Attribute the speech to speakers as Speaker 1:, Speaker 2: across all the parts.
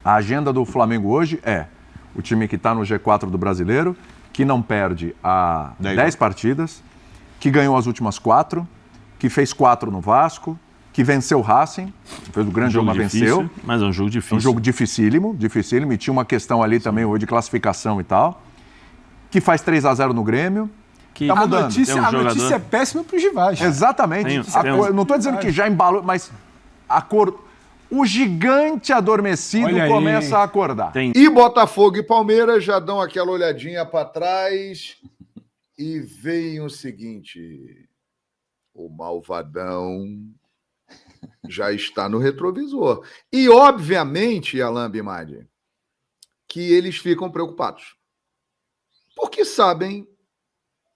Speaker 1: A agenda do Flamengo hoje é o time que está no G4 do Brasileiro, que não perde há 10 partidas, que ganhou as últimas 4, que fez 4 no Vasco, que venceu o Racing, fez o grande jogo, mas venceu.
Speaker 2: Mas é um jogo difícil.
Speaker 1: É um jogo dificílimo, e tinha uma questão ali também hoje de classificação e tal, que faz 3-0 no Grêmio.
Speaker 3: Que tá mudando. A notícia é péssima para os rivais.
Speaker 1: Exatamente. Não estou dizendo que já embalou, mas o gigante adormecido começa a acordar.
Speaker 4: E Botafogo e Palmeiras já dão aquela olhadinha para trás e veem o seguinte: o malvadão já está no retrovisor. E, obviamente, Alain Bimadi, que eles ficam preocupados. Porque sabem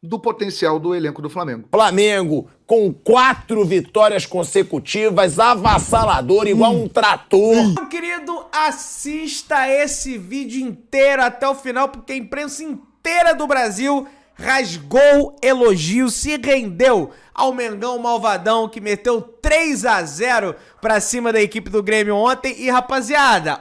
Speaker 4: do potencial do elenco do Flamengo.
Speaker 5: Flamengo com 4 vitórias consecutivas, avassalador, igual um trator.
Speaker 6: Meu querido, assista esse vídeo inteiro até o final, porque a imprensa inteira do Brasil rasgou elogios, se rendeu ao Mengão malvadão que meteu 3-0 pra cima da equipe do Grêmio ontem. E, rapaziada,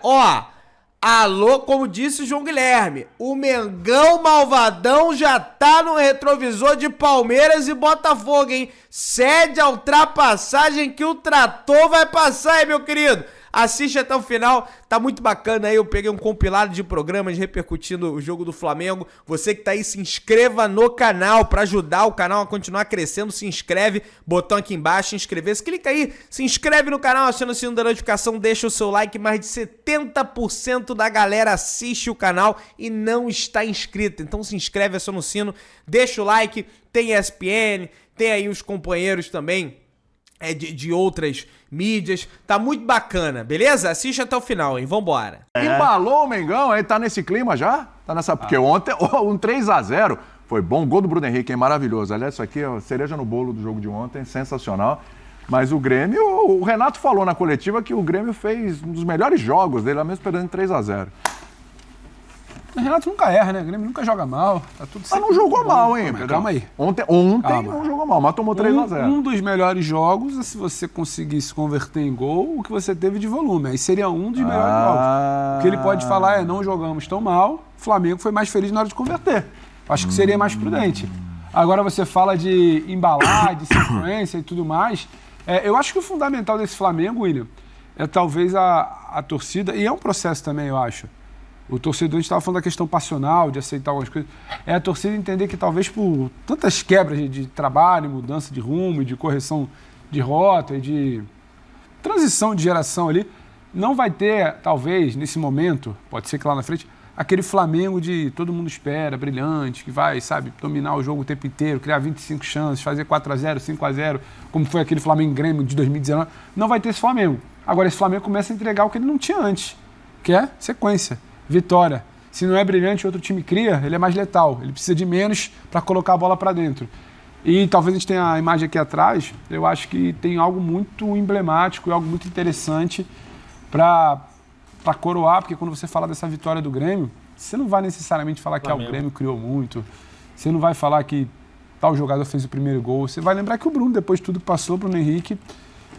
Speaker 6: alô, como disse o João Guilherme, o Mengão malvadão já tá no retrovisor de Palmeiras e Botafogo, hein? Cede a ultrapassagem que o trator vai passar, hein, meu querido? Assiste até o final, tá muito bacana aí, eu peguei um compilado de programas repercutindo o jogo do Flamengo. Você que tá aí, se inscreva no canal pra ajudar o canal a continuar crescendo, se inscreve, botão aqui embaixo, inscrever-se, clica aí, se inscreve no canal, aciona o sino da notificação, deixa o seu like, mais de 70% da galera assiste o canal e não está inscrita, então se inscreve, aciona o sino, deixa o like, tem ESPN, tem aí os companheiros também, de outras mídias, tá muito bacana, beleza? Assiste até o final, hein? Vambora.
Speaker 1: Embalou o Mengão, aí tá nesse clima já? Tá nessa... Porque ontem, um 3-0, foi bom, gol do Bruno Henrique, hein? Maravilhoso. Aliás, isso aqui é cereja no bolo do jogo de ontem, sensacional. Mas o Grêmio, o Renato falou na coletiva que o Grêmio fez um dos melhores jogos dele, lá mesmo perdendo 3-0.
Speaker 3: O Renato nunca erra, né? O Grêmio nunca joga mal. Tá tudo certo.
Speaker 1: Mas não jogou mal, hein?
Speaker 3: Calma aí.
Speaker 1: Ontem não jogou mal, mas tomou 3-0.
Speaker 3: Um dos melhores jogos é se você conseguir se converter em gol, o que você teve de volume. Aí seria um dos melhores jogos. O que ele pode falar é: não jogamos tão mal, o Flamengo foi mais feliz na hora de converter. Acho que seria mais prudente. Agora você fala de embalar, de sequência e tudo mais. Eu acho que o fundamental desse Flamengo, William, é talvez a torcida, e é um processo também, eu acho. O torcedor, a gente estava falando da questão passional, de aceitar algumas coisas. É a torcida entender que talvez por tantas quebras de trabalho, mudança de rumo, de correção de rota e de transição de geração ali, não vai ter, talvez, nesse momento, pode ser que lá na frente, aquele Flamengo de todo mundo espera, brilhante, que vai, sabe, dominar o jogo o tempo inteiro, criar 25 chances, fazer 4-0, 5-0, como foi aquele Flamengo-Grêmio de 2019. Não vai ter esse Flamengo. Agora, esse Flamengo começa a entregar o que ele não tinha antes, que é sequência. Vitória. Se não é brilhante, outro time cria, ele é mais letal. Ele precisa de menos para colocar a bola para dentro. E talvez a gente tenha a imagem aqui atrás, eu acho que tem algo muito emblemático e algo muito interessante para coroar, porque quando você fala dessa vitória do Grêmio, você não vai necessariamente falar que o Grêmio criou muito, você não vai falar que tal jogador fez o primeiro gol, você vai lembrar que o Bruno, depois de tudo que passou, Bruno Henrique,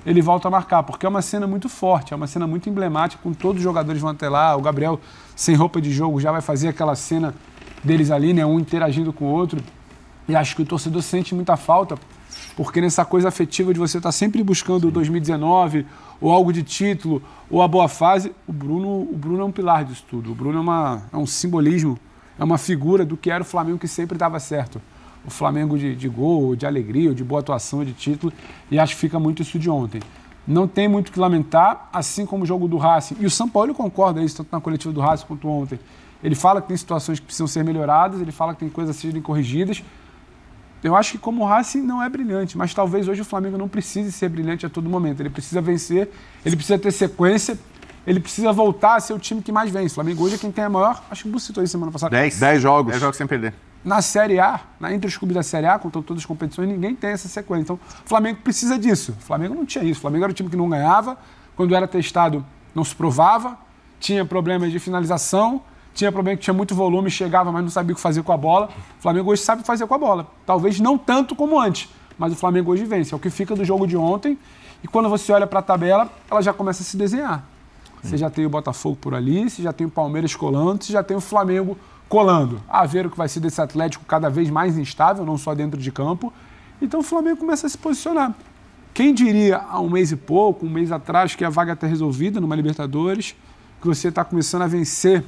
Speaker 3: ele volta a marcar, porque é uma cena muito forte, é uma cena muito emblemática, com todos os jogadores vão até lá, o Gabriel sem roupa de jogo já vai fazer aquela cena deles ali, né, um interagindo com o outro, e acho que o torcedor sente muita falta, porque nessa coisa afetiva de você estar sempre buscando o 2019, ou algo de título, ou a boa fase, o Bruno é um pilar disso tudo, o Bruno é um simbolismo, é uma figura do que era o Flamengo que sempre dava certo. O Flamengo de gol, de alegria, de boa atuação, de título, e acho que fica muito isso de ontem. Não tem muito o que lamentar, assim como o jogo do Racing. E o São Paulo concorda isso, tanto na coletiva do Racing quanto ontem. Ele fala que tem situações que precisam ser melhoradas, ele fala que tem coisas a serem corrigidas. Eu acho que como o Racing não é brilhante, mas talvez hoje o Flamengo não precise ser brilhante a todo momento. Ele precisa vencer, ele precisa ter sequência, ele precisa voltar a ser o time que mais vence. O Flamengo hoje é quem tem a maior, acho que o Bus citou isso semana passada.
Speaker 1: 10 jogos.
Speaker 2: 10 jogos sem perder.
Speaker 3: Na Série A, entre os clubes da Série A, contando todas as competições, ninguém tem essa sequência. Então, o Flamengo precisa disso. O Flamengo não tinha isso. O Flamengo era o time que não ganhava, quando era testado não se provava, tinha problemas de finalização, tinha problema que tinha muito volume, chegava, mas não sabia o que fazer com a bola. O Flamengo hoje sabe fazer com a bola. Talvez não tanto como antes, mas o Flamengo hoje vence. É o que fica do jogo de ontem. E quando você olha para a tabela, ela já começa a se desenhar. Você já tem o Botafogo por ali, você já tem o Palmeiras colando, você já tem o Flamengo colando. A ver o que vai ser desse Atlético cada vez mais instável, não só dentro de campo. Então o Flamengo começa a se posicionar. Quem diria há um mês e pouco, um mês atrás, que a vaga está resolvida numa Libertadores, que você está começando a vencer,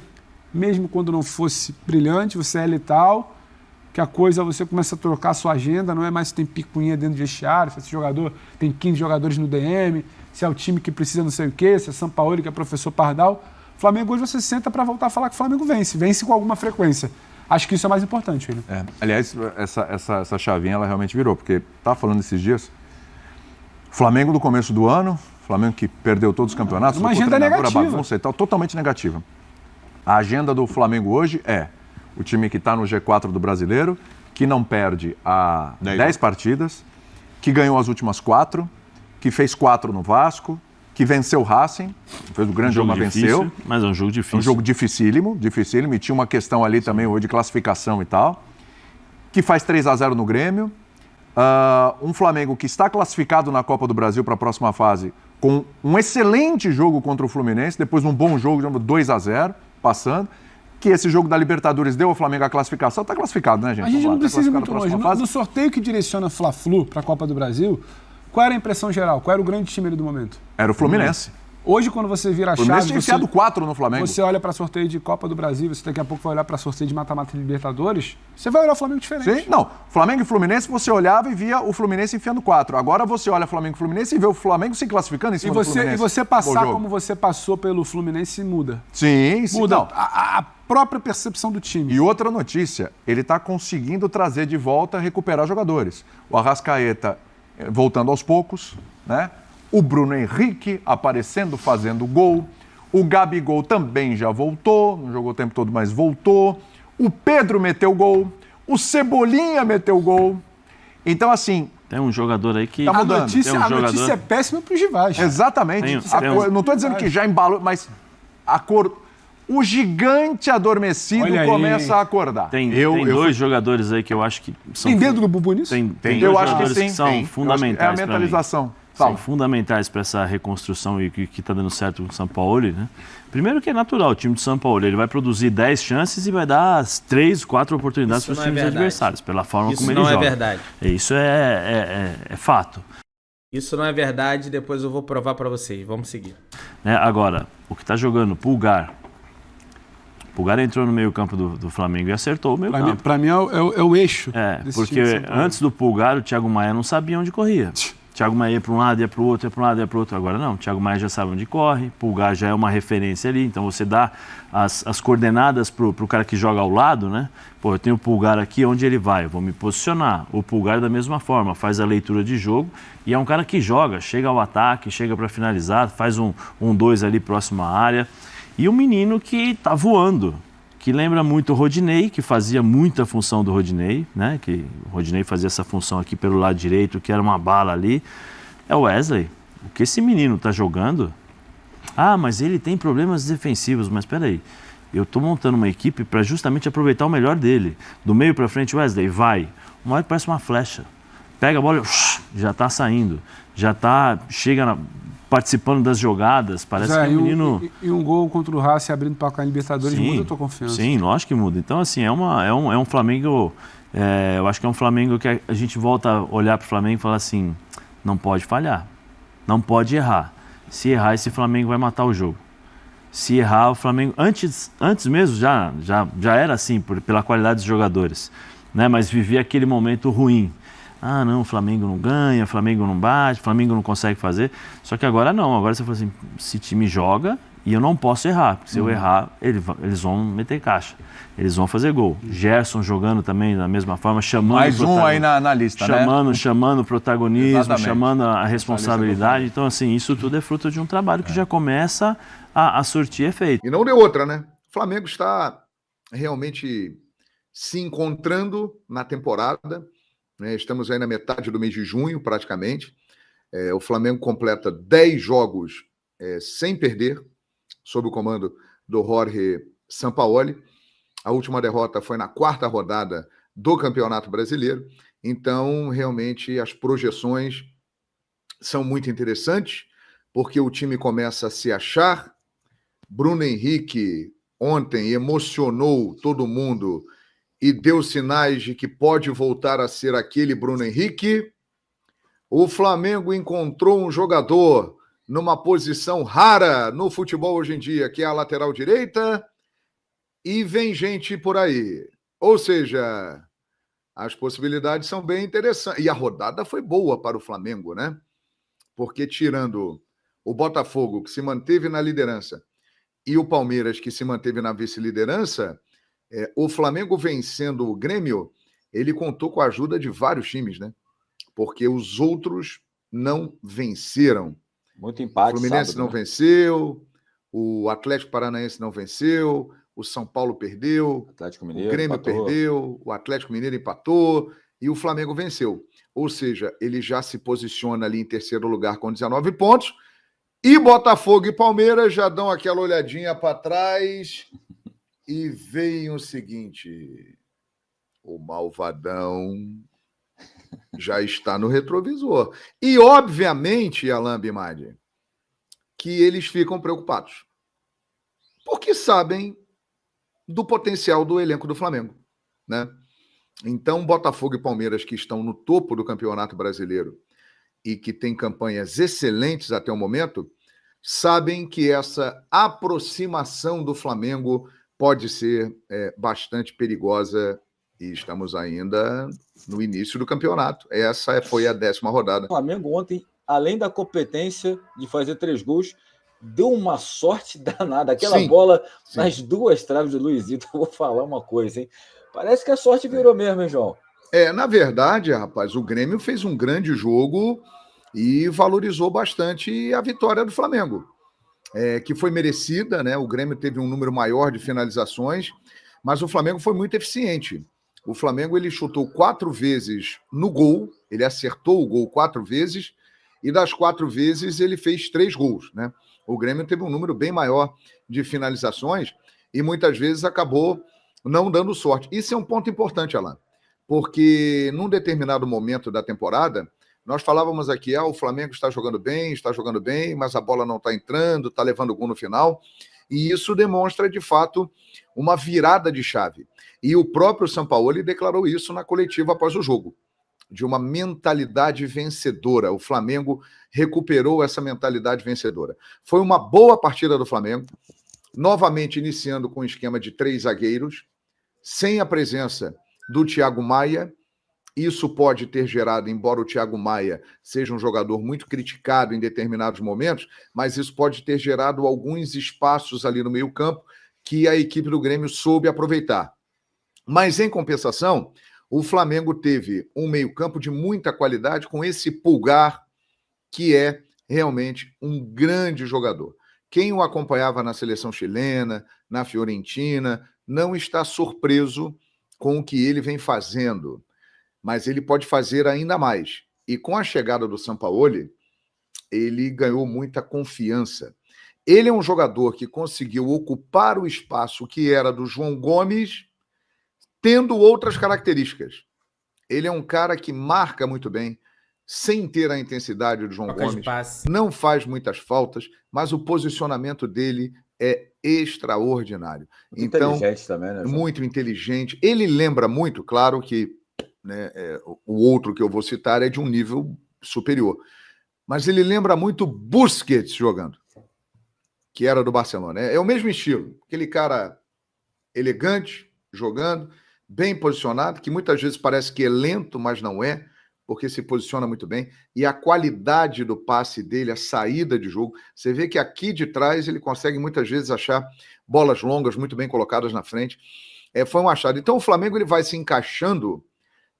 Speaker 3: mesmo quando não fosse brilhante, você é letal, que a coisa, você começa a trocar a sua agenda, não é mais se tem picuinha dentro do vestiário, se esse jogador tem 15 jogadores no DM, se é o time que precisa não sei o quê, se é São Paulo que é professor Pardal. Flamengo hoje você senta para voltar a falar que o Flamengo vence com alguma frequência. Acho que isso é mais importante, filho.
Speaker 1: Aliás, essa chavinha ela realmente virou, porque estava falando esses dias, Flamengo do começo do ano, Flamengo que perdeu todos os campeonatos,
Speaker 3: uma agenda negativa,
Speaker 1: bagunça e tal, totalmente negativa. A agenda do Flamengo hoje é o time que está no G4 do Brasileiro, que não perde há 10 partidas, que ganhou as últimas 4, que fez 4 no Vasco, que venceu o Racing, fez um grande jogo, mas venceu.
Speaker 2: Mas é um jogo difícil.
Speaker 1: Um jogo dificílimo, e tinha uma questão ali também hoje de classificação e tal, que faz 3-0 no Grêmio. Um Flamengo que está classificado na Copa do Brasil para a próxima fase, com um excelente jogo contra o Fluminense, depois de um bom jogo, 2-0, passando. Que esse jogo da Libertadores deu ao Flamengo a classificação, está classificado, né, gente?
Speaker 3: A gente não precisa ir muito longe.
Speaker 1: Fase.
Speaker 3: No sorteio que direciona Fla-Flu para a Copa do Brasil, qual era a impressão geral? Qual era o grande time ali do momento?
Speaker 1: Era o Fluminense.
Speaker 3: Hoje, quando você vira a chave...
Speaker 1: O Fluminense tinha enfiado 4 no Flamengo.
Speaker 3: Você olha para sorteio de Copa do Brasil, você daqui a pouco vai olhar para sorteio de mata-mata de Libertadores, você vai olhar o Flamengo diferente.
Speaker 1: Sim, não. Flamengo e Fluminense, você olhava e via o Fluminense enfiando 4. Agora você olha Flamengo e Fluminense e vê o Flamengo se classificando em cima do Fluminense.
Speaker 3: E você passar como você passou pelo Fluminense muda.
Speaker 1: Sim.
Speaker 3: Muda
Speaker 1: Não.
Speaker 3: a própria percepção do time.
Speaker 1: E outra notícia, ele está conseguindo trazer de volta, recuperar jogadores. O Arrascaeta voltando aos poucos, né? O Bruno Henrique aparecendo, fazendo gol. O Gabigol também já voltou, não jogou o tempo todo, mas voltou. O Pedro meteu gol. O Cebolinha meteu gol. Então, assim...
Speaker 2: Tem um jogador aí que...
Speaker 1: Tá mudando.
Speaker 3: A notícia é péssima para os rivais.
Speaker 1: Exatamente. Não estou dizendo que já embalou, mas a cor... O gigante adormecido começa a acordar.
Speaker 2: Tem dois jogadores aí que eu acho que são...
Speaker 3: Tem dedo do Bubu nisso?
Speaker 2: Tem dois
Speaker 1: eu acho
Speaker 2: jogadores
Speaker 1: que, sim,
Speaker 2: são fundamentais.
Speaker 1: É a mentalização.
Speaker 2: São fundamentais para essa reconstrução e que está dando certo com o São Paulo, né? Primeiro que é natural, o time do São Paulo ele vai produzir 10 chances e vai dar 3, 4 oportunidades para os times adversários, pela forma como ele joga.
Speaker 6: Isso não é verdade.
Speaker 2: Isso é fato.
Speaker 6: Isso não é verdade, depois eu vou provar para vocês. Vamos seguir.
Speaker 2: Agora, o que está jogando Pulgar entrou no meio campo do Flamengo e acertou o meio campo.
Speaker 3: Para mim é o eixo.
Speaker 2: Porque antes do Pulgar, o Thiago Maia não sabia onde corria. Thiago Maia ia para um lado, ia para o outro, ia para um lado, ia para o outro. Agora não, Thiago Maia já sabe onde corre, Pulgar já é uma referência ali, então você dá as coordenadas pro cara que joga ao lado, né? Pô, eu tenho o Pulgar aqui, onde ele vai? Eu vou me posicionar. O Pulgar da mesma forma, faz a leitura de jogo e é um cara que joga, chega ao ataque, chega para finalizar, faz um 2 ali próximo à área. E um menino que tá voando, que lembra muito o Rodinei, que fazia muita função do Rodinei, né? Que o Rodinei fazia essa função aqui pelo lado direito, que era uma bala ali. É o Wesley. O que esse menino tá jogando? Ah, mas ele tem problemas defensivos. Mas peraí, eu tô montando uma equipe para justamente aproveitar o melhor dele. Do meio para frente, Wesley, vai. Uma hora parece uma flecha. Pega a bola, já tá saindo. Chega participando das jogadas, parece que é um menino...
Speaker 3: E um gol contra o Racing abrindo para a Libertadores muda a tua confiança.
Speaker 2: Sim, lógico que muda. Então, assim, é um Flamengo... eu acho que é um Flamengo que a gente volta a olhar para o Flamengo e falar assim, não pode falhar, não pode errar. Se errar, esse Flamengo vai matar o jogo. Se errar, o Flamengo... Antes mesmo já era assim, pela qualidade dos jogadores, né? Mas vivia aquele momento ruim. Ah, não, o Flamengo não ganha, o Flamengo não bate, o Flamengo não consegue fazer. Só que agora não, agora você fala assim, esse time joga e eu não posso errar, porque se eu errar, eles vão meter caixa, eles vão fazer gol. Gerson jogando também da mesma forma, chamando...
Speaker 1: Mais um aí na lista,
Speaker 2: chamando o protagonismo,
Speaker 1: Exatamente.
Speaker 2: Chamando a responsabilidade. Então, assim, isso tudo é fruto de um trabalho que já começa a surtir efeito.
Speaker 4: E não deu outra, né? O Flamengo está realmente se encontrando na temporada. Estamos aí na metade do mês de junho, praticamente. O Flamengo completa 10 jogos sem perder, sob o comando do Jorge Sampaoli. A última derrota foi na 4ª rodada do Campeonato Brasileiro. Então, realmente, as projeções são muito interessantes, porque o time começa a se achar, Bruno Henrique ontem emocionou todo mundo e deu sinais de que pode voltar a ser aquele Bruno Henrique, o Flamengo encontrou um jogador numa posição rara no futebol hoje em dia, que é a lateral direita, e vem gente por aí. Ou seja, as possibilidades são bem interessantes. E a rodada foi boa para o Flamengo, né? Porque tirando o Botafogo, que se manteve na liderança, e o Palmeiras, que se manteve na vice-liderança, o Flamengo vencendo o Grêmio, ele contou com a ajuda de vários times, né? Porque os outros não venceram.
Speaker 7: Muito empate,
Speaker 4: O Fluminense
Speaker 7: sábado,
Speaker 4: não venceu, o Atlético Paranaense não venceu, o São Paulo perdeu,
Speaker 7: Atlético
Speaker 4: o
Speaker 7: Mineiro
Speaker 4: Grêmio
Speaker 7: empatou.
Speaker 4: perdeu, o Atlético Mineiro empatou e o Flamengo venceu. Ou seja, ele já se posiciona ali em terceiro lugar com 19 pontos. E Botafogo e Palmeiras já dão aquela olhadinha para trás e veem o seguinte: o malvadão já está no retrovisor. E, obviamente, Alain Bimadi, que eles ficam preocupados. Porque sabem do potencial do elenco do Flamengo, né? Então, Botafogo e Palmeiras, que estão no topo do Campeonato Brasileiro e que têm campanhas excelentes até o momento, sabem que essa aproximação do Flamengo pode ser bastante perigosa e estamos ainda no início do campeonato. Essa foi a 10ª rodada.
Speaker 7: O Flamengo ontem, além da competência de fazer 3 gols, deu uma sorte danada. Aquela bola nas 2 traves do Luizito. Eu vou falar uma coisa, hein? Parece que a sorte virou mesmo, hein, João?
Speaker 4: Na verdade, rapaz, o Grêmio fez um grande jogo e valorizou bastante a vitória do Flamengo, que foi merecida, né? O Grêmio teve um número maior de finalizações, mas o Flamengo foi muito eficiente. O Flamengo ele chutou 4 vezes no gol, ele acertou o gol 4 vezes, e das 4 vezes ele fez 3 gols, né? O Grêmio teve um número bem maior de finalizações e muitas vezes acabou não dando sorte. Isso é um ponto importante, Alain, porque num determinado momento da temporada, nós falávamos aqui, o Flamengo está jogando bem, mas a bola não está entrando, está levando gol no final, e isso demonstra, de fato, uma virada de chave. E o próprio Sampaoli declarou isso na coletiva após o jogo, de uma mentalidade vencedora. O Flamengo recuperou essa mentalidade vencedora. Foi uma boa partida do Flamengo, novamente iniciando com um esquema de 3 zagueiros, sem a presença do Thiago Maia. Isso pode ter gerado, embora o Thiago Maia seja um jogador muito criticado em determinados momentos, mas isso pode ter gerado alguns espaços ali no meio-campo que a equipe do Grêmio soube aproveitar. Mas, em compensação, o Flamengo teve um meio-campo de muita qualidade com esse Pulgar, que é realmente um grande jogador. Quem o acompanhava na seleção chilena, na Fiorentina, não está surpreso com o que ele vem fazendo, mas ele pode fazer ainda mais. E com a chegada do Sampaoli, ele ganhou muita confiança. Ele é um jogador que conseguiu ocupar o espaço que era do João Gomes, tendo outras características. Ele é um cara que marca muito bem, sem ter a intensidade do João Gomes, não faz muitas faltas, mas o posicionamento dele é extraordinário.
Speaker 7: Muito inteligente também, né, João?
Speaker 4: Muito inteligente. Ele lembra muito, claro que, né, o outro que eu vou citar é de um nível superior, mas ele lembra muito Busquets jogando, que era do Barcelona. É o mesmo estilo, aquele cara elegante, jogando, bem posicionado, que muitas vezes parece que é lento, mas não é, porque se posiciona muito bem, e a qualidade do passe dele, a saída de jogo, você vê que aqui de trás ele consegue muitas vezes achar bolas longas muito bem colocadas na frente. Foi um achado. Então o Flamengo ele vai se encaixando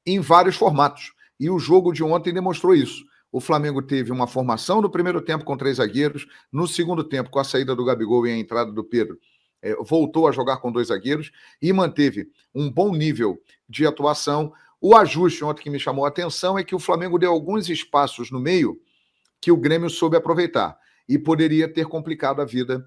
Speaker 4: em vários formatos, e o jogo de ontem demonstrou isso. O Flamengo teve uma formação no primeiro tempo com 3 zagueiros, no segundo tempo, com a saída do Gabigol e a entrada do Pedro, voltou a jogar com 2 zagueiros e manteve um bom nível de atuação. O ajuste ontem que me chamou a atenção é que o Flamengo deu alguns espaços no meio que o Grêmio soube aproveitar e poderia ter complicado a vida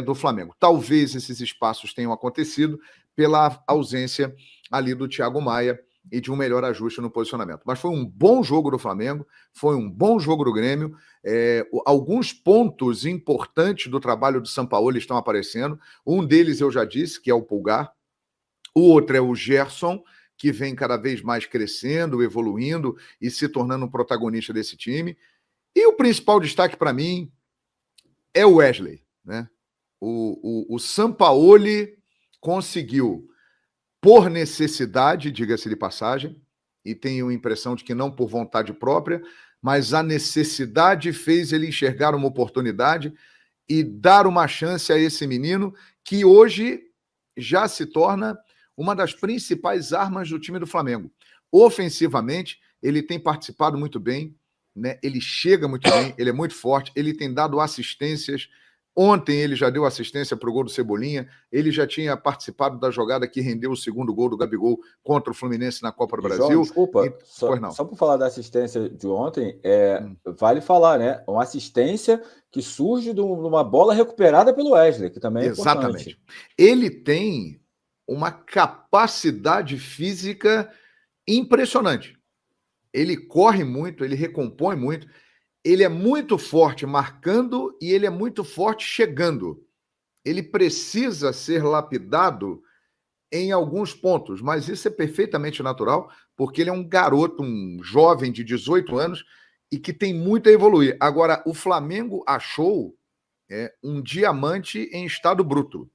Speaker 4: do Flamengo. Talvez esses espaços tenham acontecido pela ausência ali do Thiago Maia, e de um melhor ajuste no posicionamento. Mas foi um bom jogo do Flamengo, foi um bom jogo do Grêmio. Alguns pontos importantes do trabalho do Sampaoli estão aparecendo. Um deles eu já disse, que é o Pulgar. O outro é o Gerson, que vem cada vez mais crescendo, evoluindo e se tornando um protagonista desse time. E o principal destaque para mim é o Wesley, né? O Sampaoli conseguiu, por necessidade, diga-se de passagem, e tenho a impressão de que não por vontade própria, mas a necessidade fez ele enxergar uma oportunidade e dar uma chance a esse menino que hoje já se torna uma das principais armas do time do Flamengo. Ofensivamente, ele tem participado muito bem, né? Ele chega muito bem, ele é muito forte, ele tem dado assistências. Ontem ele já deu assistência para o gol do Cebolinha, ele já tinha participado da jogada que rendeu o segundo gol do Gabigol contra o Fluminense na Copa do Brasil.
Speaker 7: João, desculpa, só por falar da assistência de ontem, vale falar, né? Uma assistência que surge de uma bola recuperada pelo Wesley, que também é
Speaker 4: Exatamente.
Speaker 7: importante.
Speaker 4: Ele tem uma capacidade física impressionante. Ele corre muito, ele recompõe muito. Ele é muito forte marcando e ele é muito forte chegando. Ele precisa ser lapidado em alguns pontos, mas isso é perfeitamente natural, porque ele é um garoto, um jovem de 18 anos e que tem muito a evoluir. Agora, o Flamengo achou um diamante em estado bruto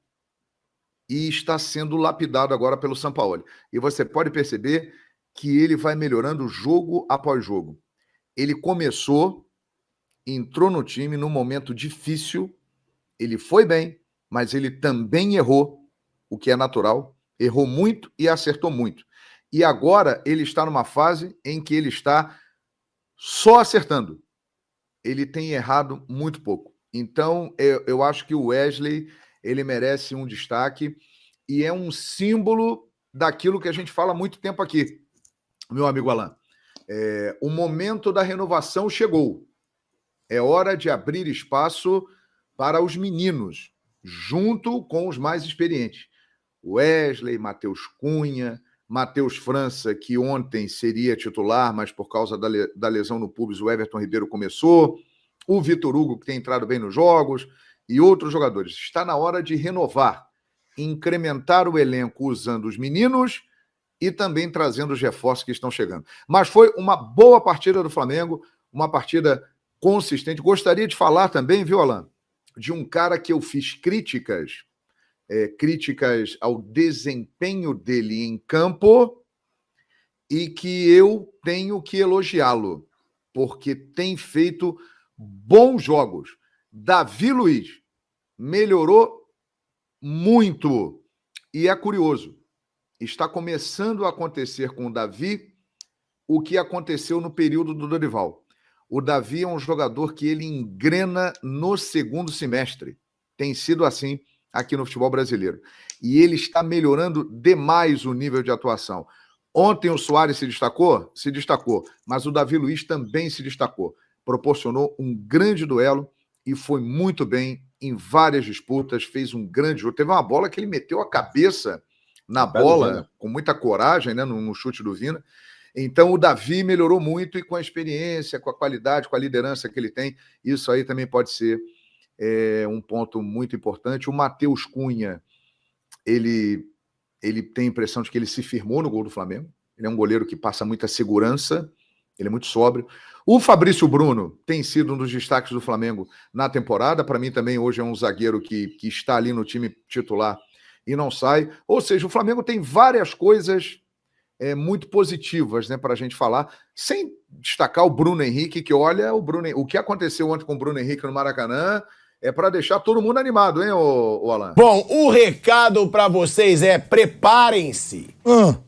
Speaker 4: e está sendo lapidado agora pelo Sampaoli. E você pode perceber que ele vai melhorando jogo após jogo. Ele entrou no time num momento difícil, ele foi bem, mas ele também errou, o que é natural, errou muito e acertou muito. E agora ele está numa fase em que ele está só acertando. Ele tem errado muito pouco. Então, eu acho que o Wesley, ele merece um destaque e é um símbolo daquilo que a gente fala há muito tempo aqui, meu amigo Alan. O momento da renovação chegou. É hora de abrir espaço para os meninos, junto com os mais experientes. Wesley, Matheus Cunha, Matheus França, que ontem seria titular, mas por causa da lesão no pubis, o Everton Ribeiro começou. O Vitor Hugo, que tem entrado bem nos jogos, e outros jogadores. Está na hora de renovar, incrementar o elenco usando os meninos e também trazendo os reforços que estão chegando. Mas foi uma boa partida do Flamengo, uma partida consistente. Gostaria de falar também, viu, Alan, de um cara que eu fiz críticas ao desempenho dele em campo e que eu tenho que elogiá-lo, porque tem feito bons jogos. Davi Luiz melhorou muito e é curioso. Está começando a acontecer com o Davi o que aconteceu no período do Dorival. O Davi é um jogador que ele engrena no segundo semestre. Tem sido assim aqui no futebol brasileiro. E ele está melhorando demais o nível de atuação. Ontem o Soares se destacou? Se destacou. Mas o Davi Luiz também se destacou. Proporcionou um grande duelo e foi muito bem em várias disputas. Fez um grande jogo. Teve uma bola que ele meteu a cabeça na bola, com muita coragem, né, no chute do Vina. Então, o Davi melhorou muito e com a experiência, com a qualidade, com a liderança que ele tem, isso aí também pode ser um ponto muito importante. O Matheus Cunha, ele tem a impressão de que ele se firmou no gol do Flamengo. Ele é um goleiro que passa muita segurança, ele é muito sóbrio. O Fabrício Bruno tem sido um dos destaques do Flamengo na temporada. Para mim também hoje é um zagueiro que está ali no time titular e não sai. Ou seja, o Flamengo tem várias coisas muito positivas, né, para a gente falar, sem destacar o Bruno Henrique, que olha, o que aconteceu ontem com o Bruno Henrique no Maracanã é para deixar todo mundo animado, hein, ô Alan?
Speaker 5: Bom, o recado para vocês é preparem-se.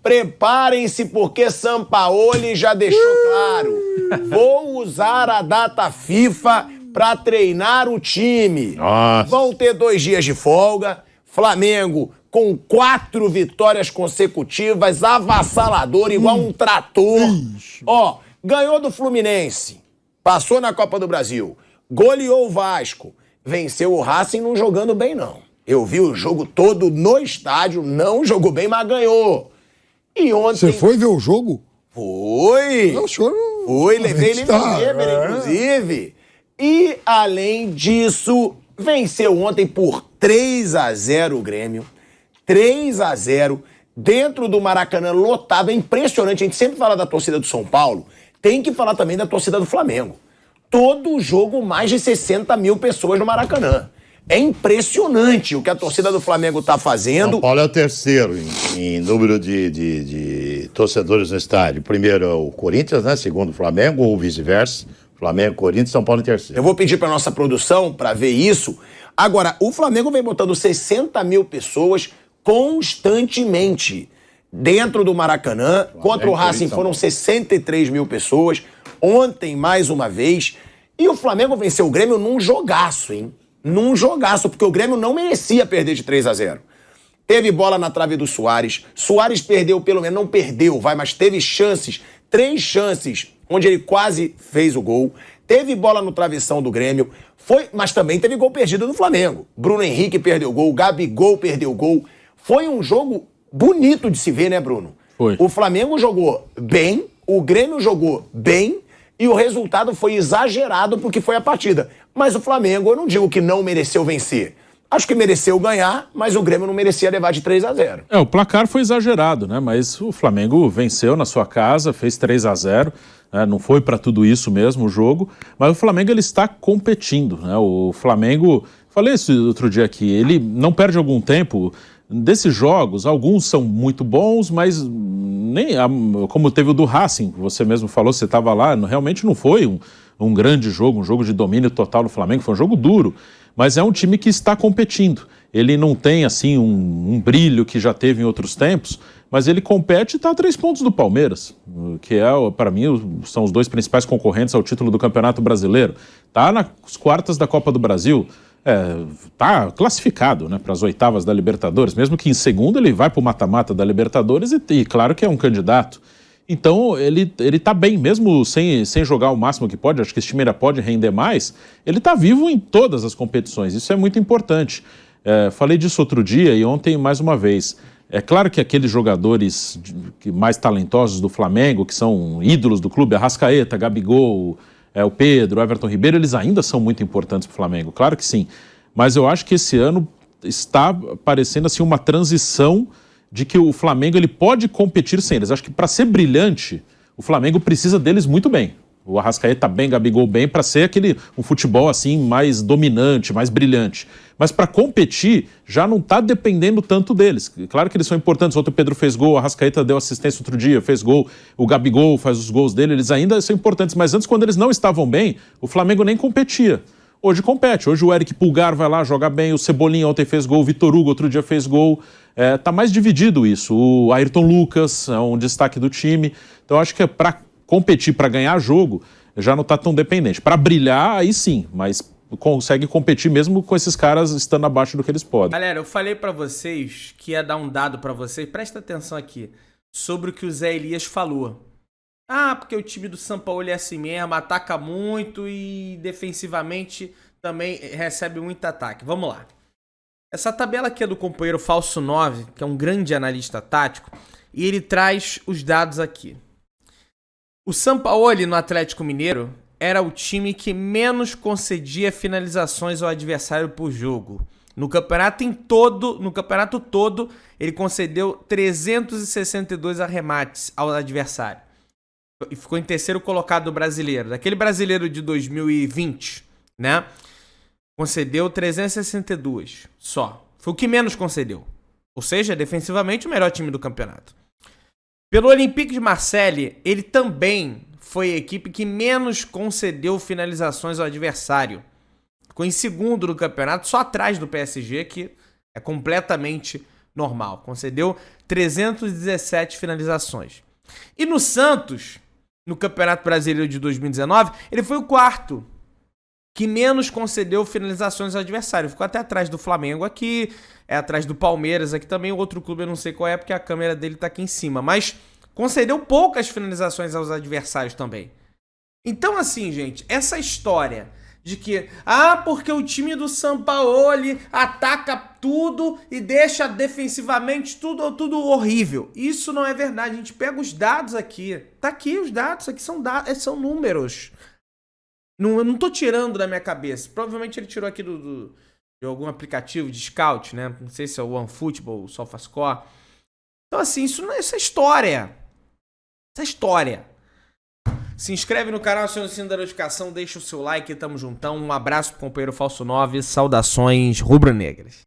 Speaker 5: Preparem-se porque Sampaoli já deixou claro. Vou usar a data FIFA para treinar o time. Nossa. Vão ter 2 dias de folga. Flamengo com 4 vitórias consecutivas, avassalador, igual um trator. Ó, ganhou do Fluminense, passou na Copa do Brasil, goleou o Vasco, venceu o Racing não jogando bem, não. Eu vi o jogo todo no estádio, não jogou bem, mas ganhou. E ontem...
Speaker 8: Você foi ver o jogo?
Speaker 5: Foi!
Speaker 8: Não, o senhor...
Speaker 5: Foi, levei ele no Weber, inclusive. E, além disso, venceu ontem por 3-0 o Grêmio. 3-0 dentro do Maracanã, lotado. É impressionante. A gente sempre fala da torcida do São Paulo. Tem que falar também da torcida do Flamengo. Todo jogo, mais de 60 mil pessoas no Maracanã. É impressionante o que a torcida do Flamengo está fazendo.
Speaker 9: São Paulo é o terceiro em número de torcedores no estádio. Primeiro é o Corinthians, né? Segundo o Flamengo, ou vice-versa. Flamengo, Corinthians, São Paulo em terceiro.
Speaker 5: Eu vou pedir para nossa produção para ver isso. Agora, o Flamengo vem botando 60 mil pessoas constantemente dentro do Maracanã. Contra o Racing foram 63 mil pessoas. Ontem, mais uma vez. E o Flamengo venceu o Grêmio num jogaço, hein? Num jogaço, porque o Grêmio não merecia perder de 3-0. Teve bola na trave do Soares. Soares perdeu, pelo menos, não perdeu, mas teve chances, 3 chances, onde ele quase fez o gol. Teve bola no travessão do Grêmio, mas também teve gol perdido do Flamengo. Bruno Henrique perdeu gol, Gabigol perdeu gol. Foi um jogo bonito de se ver, né, Bruno?
Speaker 2: Foi.
Speaker 5: O Flamengo jogou bem, o Grêmio jogou bem, e o resultado foi exagerado porque foi a partida. Mas o Flamengo, eu não digo que não mereceu vencer. Acho que mereceu ganhar, mas o Grêmio não merecia levar de 3-0.
Speaker 10: O placar foi exagerado, né? Mas o Flamengo venceu na sua casa, fez 3-0. Né? Não foi para tudo isso mesmo o jogo. Mas o Flamengo, ele está competindo, né? O Flamengo, falei isso outro dia aqui, ele não perde algum tempo. Desses jogos, alguns são muito bons, mas nem como teve o do Racing, você mesmo falou, você estava lá, realmente não foi um grande jogo, um jogo de domínio total do Flamengo, foi um jogo duro, mas é um time que está competindo. Ele não tem, assim, um brilho que já teve em outros tempos, mas ele compete e está a 3 pontos do Palmeiras, que para mim, são os 2 principais concorrentes ao título do Campeonato Brasileiro. Está nas quartas da Copa do Brasil. Tá classificado, né, para as oitavas da Libertadores, mesmo que em segundo ele vai para o mata-mata da Libertadores e claro que é um candidato. Então ele tá bem, mesmo sem jogar o máximo que pode, acho que esse time ainda pode render mais, ele tá vivo em todas as competições, isso é muito importante. Falei disso outro dia e ontem mais uma vez. É claro que aqueles jogadores mais talentosos do Flamengo, que são ídolos do clube, Arrascaeta, Gabigol, o Pedro, o Everton Ribeiro, eles ainda são muito importantes para o Flamengo, claro que sim. Mas eu acho que esse ano está parecendo assim uma transição de que o Flamengo ele pode competir sem eles. Acho que para ser brilhante, o Flamengo precisa deles muito bem. O Arrascaeta bem, Gabigol bem, para ser um futebol assim mais dominante, mais brilhante. Mas para competir, já não está dependendo tanto deles. Claro que eles são importantes. Ontem o Pedro fez gol, o Arrascaeta deu assistência outro dia, fez gol. O Gabigol faz os gols dele, eles ainda são importantes. Mas antes, quando eles não estavam bem, o Flamengo nem competia. Hoje compete. Hoje o Eric Pulgar vai lá, joga bem. O Cebolinha ontem fez gol, o Vitor Hugo outro dia fez gol. Tá mais dividido isso. O Ayrton Lucas é um destaque do time. Então acho que para competir, para ganhar jogo, já não está tão dependente. Para brilhar, aí sim, mas consegue competir mesmo com esses caras estando abaixo do que eles podem.
Speaker 6: Galera, eu falei para vocês que ia dar um dado para vocês, presta atenção aqui, sobre o que o Zé Elias falou. Porque o time do São Paulo é assim mesmo, ataca muito e defensivamente também recebe muito ataque. Vamos lá. Essa tabela aqui é do companheiro Falso 9, que é um grande analista tático, e ele traz os dados aqui. O Sampaoli no Atlético Mineiro era o time que menos concedia finalizações ao adversário por jogo. No campeonato todo, ele concedeu 362 arremates ao adversário. E ficou em terceiro colocado do brasileiro. Daquele brasileiro de 2020, né? Concedeu 362 só. Foi o que menos concedeu. Ou seja, defensivamente o melhor time do campeonato. Pelo Olympique de Marseille, ele também foi a equipe que menos concedeu finalizações ao adversário. Ficou em segundo no campeonato, só atrás do PSG, que é completamente normal. Concedeu 317 finalizações. E no Santos, no Campeonato Brasileiro de 2019, ele foi o quarto que menos concedeu finalizações ao adversário. Ficou até atrás do Flamengo aqui, atrás do Palmeiras aqui também, outro clube eu não sei qual é, porque a câmera dele tá aqui em cima, mas concedeu poucas finalizações aos adversários também. Então assim, gente, essa história de que, porque o time do Sampaoli ataca tudo e deixa defensivamente tudo horrível. Isso não é verdade. A gente pega os dados aqui. Tá aqui os dados, aqui são dados, são números. Não, eu não tô tirando da minha cabeça. Provavelmente ele tirou aqui de algum aplicativo de scout, né? Não sei se é o OneFootball, o SofaScore. Então, assim, isso é história. Isso é história. Se inscreve no canal, aciona o sino da notificação, deixa o seu like, tamo juntão. Um abraço pro companheiro Falso 9, saudações rubro-negras.